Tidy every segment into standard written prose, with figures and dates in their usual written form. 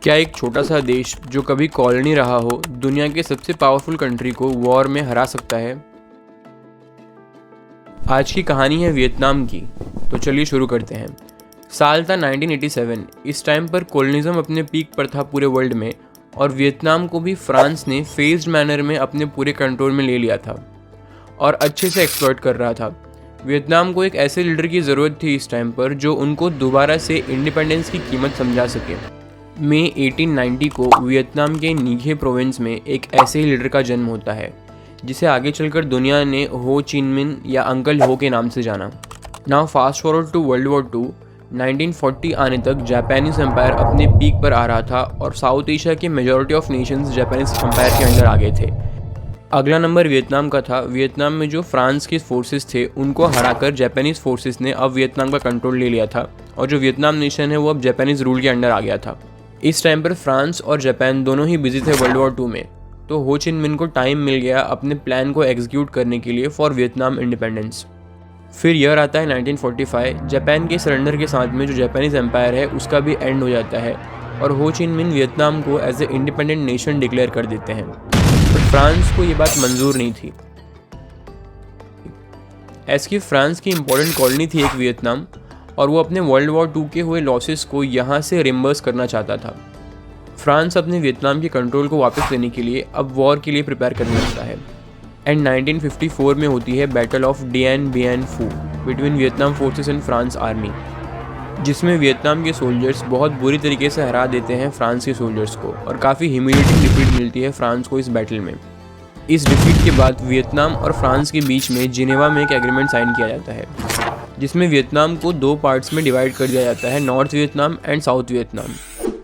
क्या एक छोटा सा देश जो कभी कॉलोनी रहा हो दुनिया के सबसे पावरफुल कंट्री को वॉर में हरा सकता है? आज की कहानी है वियतनाम की, तो चलिए शुरू करते हैं। साल था 1987। इस टाइम पर कॉलोनिज्म अपने पीक पर था पूरे वर्ल्ड में, और वियतनाम को भी फ्रांस ने फेज्ड मैनर में अपने पूरे कंट्रोल में ले लिया था और अच्छे से एक्सप्लॉइट कर रहा था। वियतनाम को एक ऐसे लीडर की ज़रूरत थी इस टाइम पर जो उनको दोबारा से इंडिपेंडेंस की कीमत समझा सके। मई 1890 को वियतनाम के नीघे प्रोविंस में एक ऐसे ही लीडर का जन्म होता है जिसे आगे चलकर दुनिया ने हो चिन मिन या अंकल हो के नाम से जाना। Now fast forward to world war 2। 1940 आने तक जापानीज एम्पायर अपने पीक पर आ रहा था और साउथ एशिया के majority of nations Japanese empire के अंडर आ गए थे। अगला नंबर वियतनाम का था। वियतनाम में जो फ्रांस के फोर्सेस थे उनको हराकर जापानीज फोर्सेस ने अब वियतनाम का कंट्रोल ले लिया था, और जो वियतनाम नेशन है वो अब जापानीज रूल के अंडर आ गया था। इस टाइम पर फ्रांस और जापान दोनों ही बिजी थे वर्ल्ड वॉर 2 में, तो हो चिन मिन को टाइम मिल गया अपने प्लान को एग्जीक्यूट करने के लिए फॉर वियतनाम इंडिपेंडेंस। फिर ईयर आता है 1945। जापान के सरेंडर के साथ में जो जापानीज एम्पायर है उसका भी एंड हो जाता है और हो चिन मिन वियतनाम को as a independent nation declare कर देते हैं। बट फ्रांस को ये बात मंजूर नहीं थी, एज की फ्रांस की इंपॉर्टेंट कॉलोनी थी एक वियतनाम, और वो अपने वर्ल्ड वॉर 2 के हुए लॉसेस को यहाँ से रिम्बर्स करना चाहता था। फ्रांस अपने वियतनाम के कंट्रोल को वापस लेने के लिए अब वॉर के लिए प्रिपेयर करने लगता है। एंड 1954 में होती है बैटल ऑफ डिएन बिएन फू between Vietnam forces and France army, जिसमें वियतनाम के सोल्जर्स बहुत बुरी तरीके से हरा देते हैं फ्रांस के सोल्जर्स को, और काफ़ी ह्यूमिलेटिंग डिफीट मिलती है फ्रांस को इस बैटल में। इस डिफीट के बाद वियतनाम और फ्रांस के बीच में जिनेवा में एक एग्रीमेंट साइन किया जाता है, जिसमें वियतनाम को 2 पार्ट्स में डिवाइड कर दिया जाता है, north Vietnam and south Vietnam.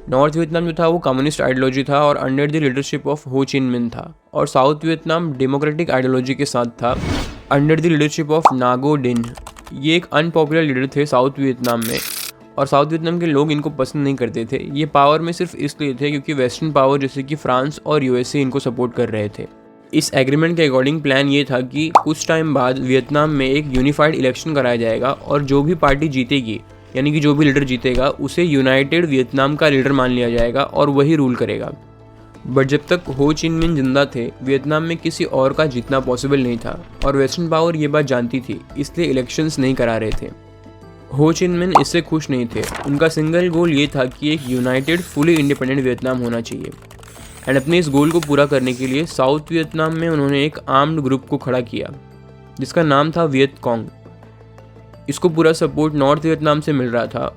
North Vietnam जो था वो कम्युनिस्ट आइडियोलॉजी था और अंडर द लीडरशिप ऑफ हो चिन मिन था, और साउथ वियतनाम डेमोक्रेटिक आइडियोलॉजी के साथ था अंडर द लीडरशिप ऑफ नागो डिन। ये एक अनपॉपुलर लीडर थे साउथ वियतनाम में, और साउथ वियतनाम के लोग इनको पसंद नहीं करते थे। ये पावर में सिर्फ इसलिए थे क्योंकि वेस्टर्न पावर जैसे कि फ्रांस और यूएसए इनको सपोर्ट कर रहे थे। इस एग्रीमेंट के अकॉर्डिंग प्लान ये था कि कुछ टाइम बाद वियतनाम में एक यूनिफाइड इलेक्शन कराया जाएगा, और जो भी पार्टी जीतेगी, यानी कि जो भी लीडर जीतेगा, उसे यूनाइटेड वियतनाम का लीडर मान लिया जाएगा और वही रूल करेगा। बट जब तक हो चिन मिन जिंदा थे वियतनाम में किसी और का जीतना पॉसिबल नहीं था, और वेस्टर्न पावर ये बात जानती थी, इसलिए इलेक्शंस नहीं करा रहे थे। हो चिन मिन इससे खुश नहीं थे। उनका सिंगल गोल ये था कि एक यूनाइटेड फुली इंडिपेंडेंट वियतनाम होना चाहिए। एंड अपने इस गोल को पूरा करने के लिए साउथ वियतनाम में उन्होंने एक आर्म्ड ग्रुप को खड़ा किया जिसका नाम था वियत कॉन्ग। इसको पूरा सपोर्ट नॉर्थ वियतनाम से मिल रहा था,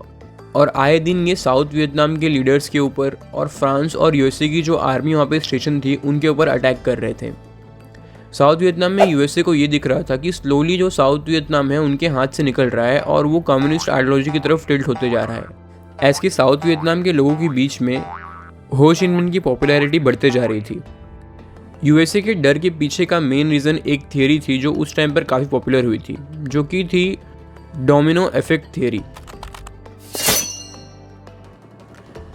और आए दिन ये साउथ वियतनाम के लीडर्स के ऊपर और फ्रांस और यूएसए की जो आर्मी वहाँ पे स्टेशन थी उनके ऊपर अटैक कर रहे थे। साउथ वियतनाम में यूएसए को ये दिख रहा था कि स्लोली जो साउथ वियतनाम है उनके हाथ से निकल रहा है और वो कम्युनिस्ट आइडियोलॉजी की तरफ टिल्ट होते जा रहा है। ऐसे साउथ वियतनाम के लोगों के बीच में हो चिन मिन की पॉपुलैरिटी बढ़ते जा रही थी। यूएसए के डर के पीछे का मेन रीज़न एक थियरी थी जो उस टाइम पर काफ़ी पॉपुलर हुई थी, जो कि थी domino effect theory.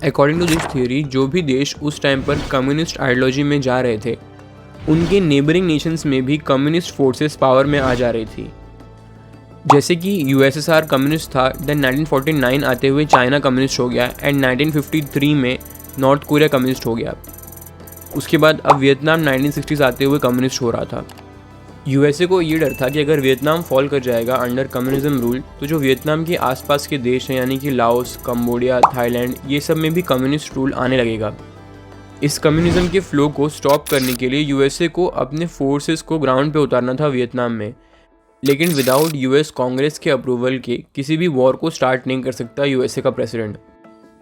According to this theory, जो भी देश उस टाइम पर कम्युनिस्ट आइडियोलॉजी में जा रहे थे उनके नेबरिंग नेशंस में भी कम्युनिस्ट फोर्सेस पावर में आ जा रही थी। जैसे कि यूएसएसआर कम्युनिस्ट था, देन 1949 आते हुए चाइना कम्युनिस्ट हो गया, एंड 1953 में नॉर्थ कोरिया कम्युनिस्ट हो गया। उसके बाद अब वियतनाम 1960s आते हुए कम्युनिस्ट हो रहा था। यूएसए को ये डर था कि अगर वियतनाम फॉल कर जाएगा अंडर कम्युनिज्म रूल, तो जो वियतनाम के आसपास के देश हैं यानी कि लाओस, कंबोडिया, थाईलैंड, ये सब में भी कम्युनिस्ट रूल आने लगेगा। इस कम्युनिज्म के फ्लो को स्टॉप करने के लिए यूएसए को अपने फोर्सेस को ग्राउंड पे उतारना था वियतनाम में, लेकिन विदाउट यूएस कांग्रेस के अप्रूवल के किसी भी वॉर को स्टार्ट नहीं कर सकता यूएसए का प्रेसिडेंट।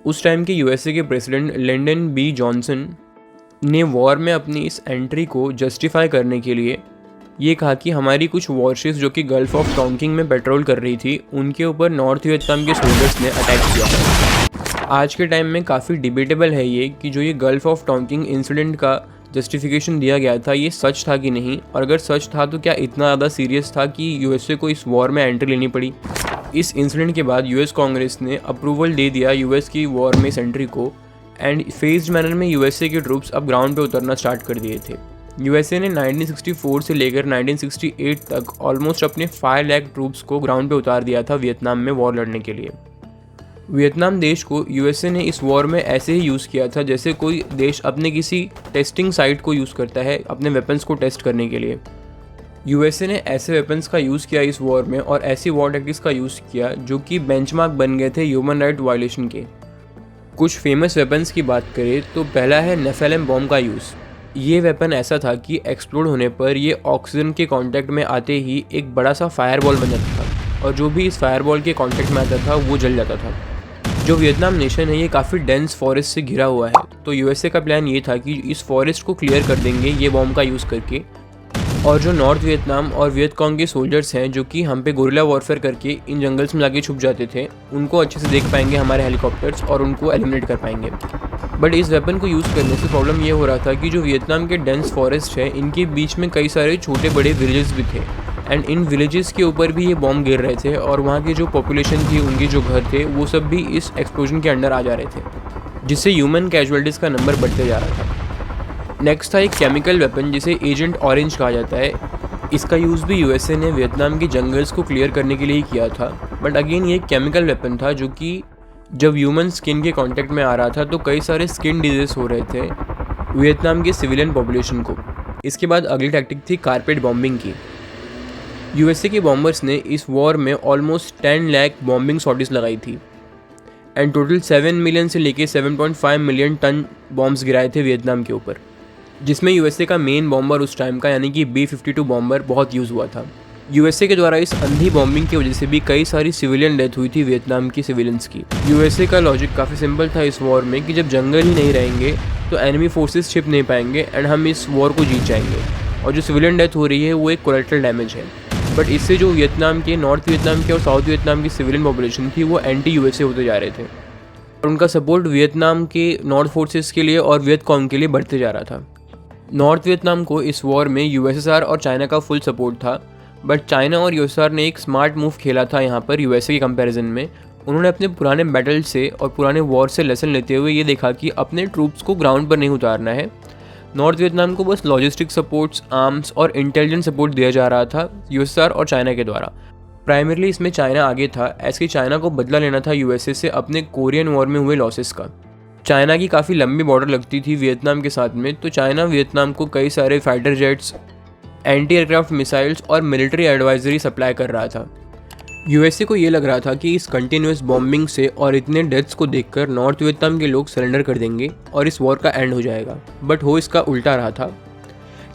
उस टाइम के यूएसए के प्रेसिडेंट लिंडन बी जॉनसन ने वॉर में अपनी इस एंट्री को जस्टिफाई करने के लिए ये कहा कि हमारी कुछ वॉरशिप्स जो कि गल्फ ऑफ टोंकिंग में पेट्रोल कर रही थी उनके ऊपर नॉर्थ वियतनाम के सोल्जर्स ने अटैक किया है। आज के टाइम में काफ़ी डिबेटेबल है ये कि जो ये गल्फ ऑफ टोंकिंग इंसिडेंट का जस्टिफिकेशन दिया गया था ये सच था कि नहीं, और अगर सच था तो क्या इतना ज़्यादा सीरियस था कि यूएसए को इस वॉर में एंट्री लेनी पड़ी। इस इंसिडेंट के बाद यूएस कांग्रेस ने अप्रूवल दे दिया यूएस की वॉर में इस एंट्री को, एंड फेज्ड मैनर में यूएसए के ट्रूप्स अब ग्राउंड पे उतरना स्टार्ट कर दिए थे। यूएसए ने 1964 से लेकर 1968 तक ऑलमोस्ट अपने 5 लाख ट्रूप्स को ग्राउंड पे उतार दिया था वियतनाम में वॉर लड़ने के लिए। वियतनाम देश को यूएसए ने इस वॉर में ऐसे ही यूज़ किया था जैसे कोई देश अपने किसी टेस्टिंग साइट को यूज़ करता है अपने वेपन्स को टेस्ट करने के लिए। यूएसए ने ऐसे वेपन्स का यूज़ किया इस वॉर में और ऐसी वॉर टैक्टिक्स का यूज़ किया जो कि बेंचमार्क बन गए थे ह्यूमन राइट वायलेशन के। कुछ फेमस वेपन्स की बात करें तो पहला है नेफेलिम बॉम्ब का यूज़। ये वेपन ऐसा था कि एक्सप्लोड होने पर ये ऑक्सीजन के कांटेक्ट में आते ही एक बड़ा सा फायरबॉल बन जाता था और जो भी इस फायरबॉल के कांटेक्ट में आता था वो जल जाता था। जो वियतनाम नेशन है ये काफ़ी डेंस फॉरेस्ट से घिरा हुआ है, तो यूएसए का प्लान ये था कि इस फॉरेस्ट को क्लियर कर देंगे ये बॉम्ब का यूज़ करके, और जो नॉर्थ वियतनाम और वियतकॉन्ग के सोल्जर्स हैं जो कि हम पे गोरिल्ला वॉरफेयर करके इन जंगल्स में जाके छुप जाते थे, उनको अच्छे से देख पाएंगे हमारे हेलीकॉप्टर्स और उनको एलिमिनेट कर पाएंगे। बट इस वेपन को यूज़ करने से प्रॉब्लम ये हो रहा था कि जो वियतनाम के डेंस फॉरेस्ट है इनके बीच में कई सारे छोटे बड़े विलेजेस भी थे एंड इन विलेजेस के ऊपर भी ये बॉम्ब गिर रहे थे और वहाँ की जो पॉपुलेशन थी उनके जो घर थे वो सब भी इस एक्सप्लोजन के अंडर आ जा रहे थे, जिससे ह्यूमन कैजुअलिटीज़ का नंबर बढ़ते जा रहा था। नेक्स्ट था एक केमिकल वेपन जिसे एजेंट ऑरेंज कहा जाता है। इसका यूज़ भी यूएसए ने वियतनाम के जंगल्स को क्लियर करने के लिए ही किया था, बट अगेन ये एक केमिकल वेपन था जो कि जब ह्यूमन स्किन के कांटेक्ट में आ रहा था तो कई सारे स्किन डिजीज हो रहे थे वियतनाम के सिविलियन पॉपुलेशन को। इसके बाद अगली टैक्टिक थी कारपेट बॉम्बिंग की। यूएसए के बॉम्बर्स ने इस वॉर में ऑलमोस्ट 10 लाख बॉम्बिंग सॉर्टीज लगाई थी एंड टोटल 7 मिलियन से लेके 7.5 मिलियन टन बॉम्ब्स गिराए थे वियतनाम के ऊपर, जिसमें यूएसए का मेन बॉम्बर उस टाइम का यानी कि B-52 बॉम्बर बहुत यूज़ हुआ था। यूएसए के द्वारा इस अंधी बॉम्बिंग की वजह से भी कई सारी सिविलियन डेथ हुई थी वियतनाम की सिविलियंस की। यूएसए का लॉजिक काफ़ी सिंपल था इस वॉर में कि जब जंगल ही नहीं रहेंगे तो एनिमी फोर्सेस छिप नहीं पाएंगे एंड हम इस वॉर को जीत जाएंगे, और जो सिविलियन डेथ हो रही है वो एक कोलेटरल डैमेज है। बट इससे जो वियतनाम के, नॉर्थ वियतनाम के और साउथ वियतनाम की सिविलियन पॉपुलेशन थी वो एंटी यूएसए होते जा रहे थे और उनका सपोर्ट वियतनाम के नॉर्थ फोर्सेस के लिए और वियतकॉन्ग के लिए बढ़ते जा रहा था। नॉर्थ वियतनाम को इस वॉर में यूएसएसआर और चाइना का फुल सपोर्ट था, बट चाइना और यूएसएसआर ने एक स्मार्ट मूव खेला था यहाँ पर यूएसए के कंपैरिजन में। उन्होंने अपने पुराने बैटल से और पुराने वॉर से लेसन लेते हुए ये देखा कि अपने ट्रूप्स को ग्राउंड पर नहीं उतारना है, नॉर्थ वियतनाम को बस लॉजिस्टिक सपोर्ट्स, आर्म्स और इंटेलिजेंस सपोर्ट दिया जा रहा था यूएसएसआर और चाइना के द्वारा। प्राइमरली इसमें चाइना आगे था, ऐसे चाइना को बदला लेना था यूएसए से अपने कोरियन वॉर में हुए लॉसेस का। चाइना की काफ़ी लंबी बॉर्डर लगती थी वियतनाम के साथ में, तो चाइना वियतनाम को कई सारे fighter jets, anti aircraft missiles और मिलिट्री एडवाइजरी सप्लाई कर रहा था। यूएसए को ये लग रहा था कि इस कंटिन्यूस बॉम्बिंग से और इतने डेथ्स को देखकर नॉर्थ वियतनाम के लोग सरेंडर कर देंगे और इस वॉर का एंड हो जाएगा, बट हो इसका उल्टा रहा था।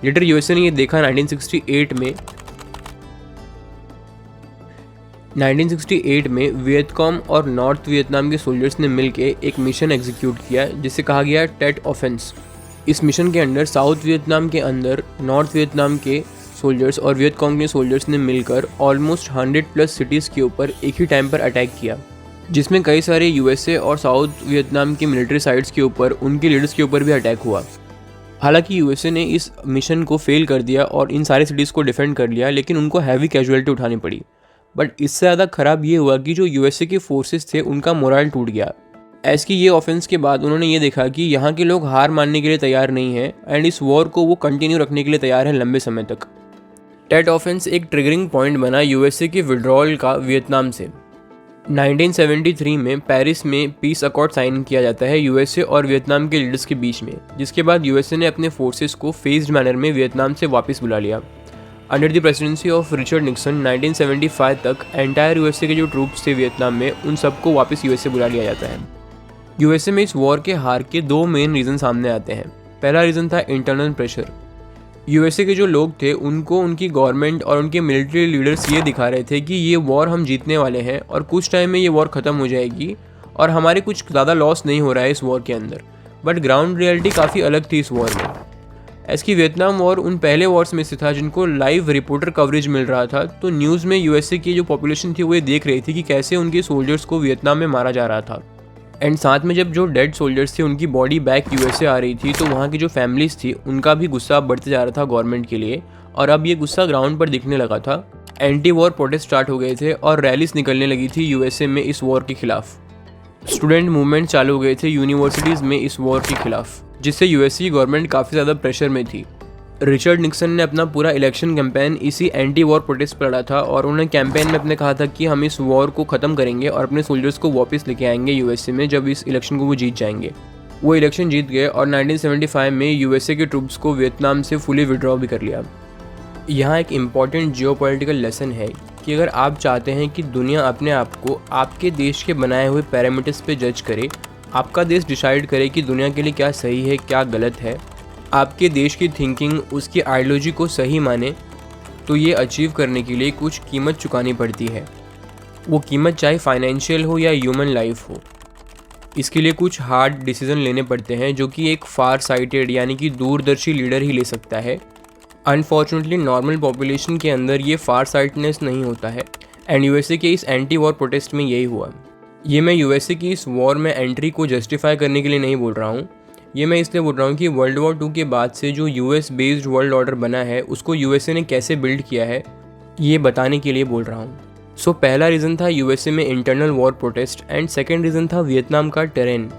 लेटर यूएसए ने ये देखा 1968 में वियतकॉम और नॉर्थ वियतनाम के सोल्जर्स ने मिलकर एक मिशन एग्जीक्यूट किया जिसे कहा गया टेट ऑफेंस। इस मिशन के अंदर साउथ वियतनाम के अंदर नॉर्थ वियतनाम के सोल्जर्स और वियतकॉन्ग के सोल्जर्स ने मिलकर ऑलमोस्ट 100+ सिटीज़ के ऊपर एक ही टाइम पर अटैक किया, जिसमें कई सारे यूएसए और साउथ वियतनाम की मिलिट्री साइट्स के ऊपर उनके लीडर्स के ऊपर भी अटैक हुआ। हालांकि यूएसए ने इस मिशन को फेल कर दिया और इन सारे सिटीज़ को डिफेंड कर लिया, लेकिन उनको हैवी कैजुअलिटी उठानी पड़ी। बट इससे ज़्यादा ख़राब ये हुआ कि जो यूएसए के फोर्सेस थे उनका मोरल टूट गया। ऐस की ये ऑफेंस के बाद उन्होंने ये देखा कि यहाँ के लोग हार मानने के लिए तैयार नहीं है एंड इस वॉर को वो कंटिन्यू रखने के लिए तैयार है लंबे समय तक। टेट ऑफेंस एक ट्रिगरिंग पॉइंट बना यूएसए के विड्रॉल का वियतनाम से। 1973 में पेरिस में पीस अकॉर्ड साइन किया जाता है यूएसए और वियतनाम के लीडर्स के बीच में, जिसके बाद यूएसए ने अपने फोर्सेस को फेज्ड मैनर में वियतनाम से वापस बुला लिया। Under the presidency of Richard Nixon 1975 तक एंटायर यूएसए के जो ट्रूप्स थे वियतनाम में उन सबको वापस यूएसए बुला लिया जाता है। यूएसए में इस वॉर के हार के 2 मेन रीज़न सामने आते हैं। पहला रीज़न था इंटरनल प्रेशर। यूएसए के जो लोग थे उनको उनकी गवर्नमेंट और उनके मिलिट्री लीडर्स ये दिखा रहे थे कि ये वॉर हम जीतने वाले हैं और कुछ टाइम में ये वॉर ख़त्म हो जाएगी और हमारे कुछ ज़्यादा लॉस नहीं हो रहा है इस वॉर के अंदर। बट ग्राउंड रियलिटी काफ़ी अलग थी इस वॉर में। ऐसी वियतनाम वॉर उन पहले वॉर्स में से था जिनको लाइव रिपोर्टर कवरेज मिल रहा था, तो न्यूज़ में यूएसए की जो पॉपुलेशन थी वो ये देख रही थी कि कैसे उनके सोल्जर्स को वियतनाम में मारा जा रहा था। एंड साथ में जब जो डेड सोल्जर्स थे उनकी बॉडी बैक यूएसए आ रही थी, तो वहाँ की जो फैमिलीज़ थी उनका भी गुस्सा बढ़ते जा रहा था गवर्नमेंट के लिए, और अब ये गुस्सा ग्राउंड पर दिखने लगा था। एंटी वॉर प्रोटेस्ट स्टार्ट हो गए थे और रैलीज निकलने लगी थी यूएसए में इस वॉर के खिलाफ। स्टूडेंट मूवमेंट चालू हो गए थे यूनिवर्सिटीज़ में इस वॉर के खिलाफ, जिससे यूएसए की गवर्नमेंट काफ़ी ज़्यादा प्रेशर में थी। रिचर्ड निक्सन ने अपना पूरा इलेक्शन कैंपेन इसी एंटी वॉर प्रोटेस्ट पर लड़ा था और उन्होंने कैंपेन में अपने कहा था कि हम इस वॉर को ख़त्म करेंगे और अपने सोल्जर्स को वापस लेके आएंगे यूएसए में जब इस इलेक्शन को वो जीत जाएंगे। वो इलेक्शन जीत गए और 1975 में यूएसए के ट्रूप्स को वियतनाम से फुली विड्रॉ भी कर लिया। यहाँ एक इम्पॉर्टेंट जियोपॉलिटिकल लेसन है कि अगर आप चाहते हैं कि दुनिया अपने आप को आपके देश के बनाए हुए पैरामीटर्स पे जज करे, आपका देश डिसाइड करे कि दुनिया के लिए क्या सही है क्या गलत है, आपके देश की थिंकिंग उसकी आइडियोलॉजी को सही माने, तो ये अचीव करने के लिए कुछ कीमत चुकानी पड़ती है। वो कीमत चाहे फाइनेंशियल हो या ह्यूमन लाइफ हो। इसके लिए कुछ हार्ड डिसीजन लेने पड़ते हैं जो कि एक फार साइटेड यानी कि दूरदर्शी लीडर ही ले सकता है। अनफॉर्चुनेटली नॉर्मल पॉपुलेशन के अंदर ये फार साइटनेस नहीं होता है एंड यूएसए के इस एंटी वॉर प्रोटेस्ट में यही हुआ। ये मैं यूएसए की इस वॉर में एंट्री को जस्टिफाई करने के लिए नहीं बोल रहा हूँ, ये मैं इसलिए बोल रहा हूँ कि वर्ल्ड वॉर 2 के बाद से जो यूएस बेस्ड वर्ल्ड ऑर्डर बना है उसको यूएसए ने कैसे बिल्ड किया है ये बताने के लिए बोल रहा हूँ। सो पहला रीज़न था यूएसए में internal war protest and second reason था वियतनाम का terrain.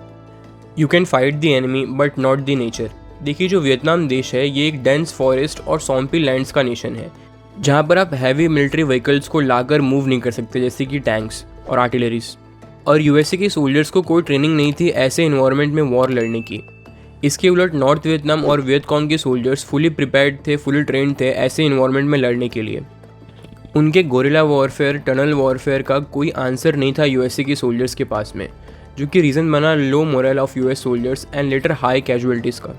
You can fight the enemy but not the nature. देखिए जो वियतनाम देश है ये एक डेंस फॉरेस्ट और सॉम्पी लैंड्स का नेशन है जहाँ पर आप हैवी मिलिट्री व्हीकल्स को लाकर मूव नहीं कर सकते जैसे कि टैंक्स और आर्टिलरीज। और यूएसए के सोल्जर्स को कोई ट्रेनिंग नहीं थी ऐसे इन्वायरमेंट में वॉर लड़ने की। इसके उलट नॉर्थ वियतनाम और वियतकॉन्ग के सोल्जर्स फुली प्रिपेयर्ड थे, फुली ट्रेंड थे ऐसे इन्वायरमेंट में लड़ने के लिए। उनके गोरिल्ला वॉरफेयर, टनल वॉरफेयर का कोई आंसर नहीं था यूएसए के सोल्जर्स के पास में, जो कि रीज़न बना low morale of US soldiers and later high casualties का।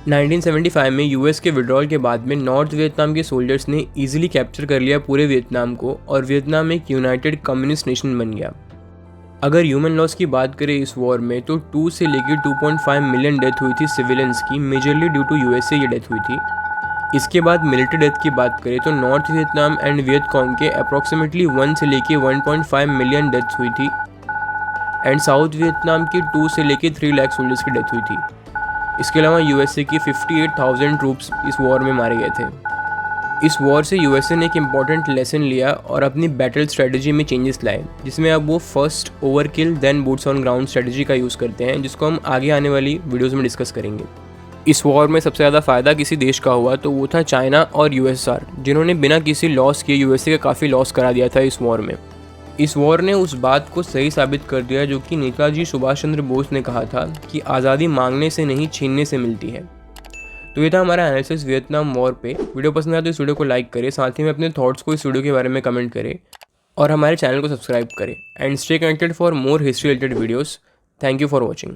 1975 में यूएस के विड्रॉल के बाद में नॉर्थ वियतनाम के सोल्जर्स ने ईजिली कैप्चर कर लिया पूरे वियतनाम को और वियतनाम एक यूनाइटेड कम्युनिस्ट नेशन बन गया। अगर ह्यूमन लॉस की बात करें इस वॉर में तो 2 से लेकर 2.5 मिलियन डेथ हुई थी सिविलियंस की, मेजरली ड्यू टू यूएसए ये डेथ हुई थी। इसके बाद मिलिट्री डेथ की बात करें तो नॉर्थ वियतनाम एंड वियतकॉन्ग के अप्रॉक्सीमेटली 1 से लेकर 1.5 मिलियन डेथ हुई थी एंड साउथ वियतनाम की 2 से लेकर 3 लाख सोल्जर्स की डेथ हुई थी। इसके अलावा यूएसए की 58,000 ट्रूप्स इस वॉर में मारे गए थे। इस वॉर से यूएसए ने एक इम्पॉर्टेंट लेसन लिया और अपनी बैटल स्ट्रेटजी में चेंजेस लाए, जिसमें अब वो first overkill then boots on ground strategy का यूज़ करते हैं, जिसको हम आगे आने वाली वीडियोस में डिस्कस करेंगे। इस वॉर में सबसे ज़्यादा फ़ायदा किसी देश का हुआ तो वो था चाइना और यूएसआर, जिन्होंने बिना किसी लॉस किए यूएसए का काफ़ी लॉस करा दिया था इस वॉर में। इस वॉर ने उस बात को सही साबित कर दिया जो कि नेताजी सुभाष चंद्र बोस ने कहा था कि आज़ादी मांगने से नहीं छीनने से मिलती है। तो ये था हमारा एनालिसिस वियतनाम वॉर पे। वीडियो पसंद आया तो इस वीडियो को लाइक करें, साथ ही में अपने थॉट्स को इस वीडियो के बारे में कमेंट करें और हमारे चैनल को सब्सक्राइब करें and stay connected for more history related videos. Thank you for watching.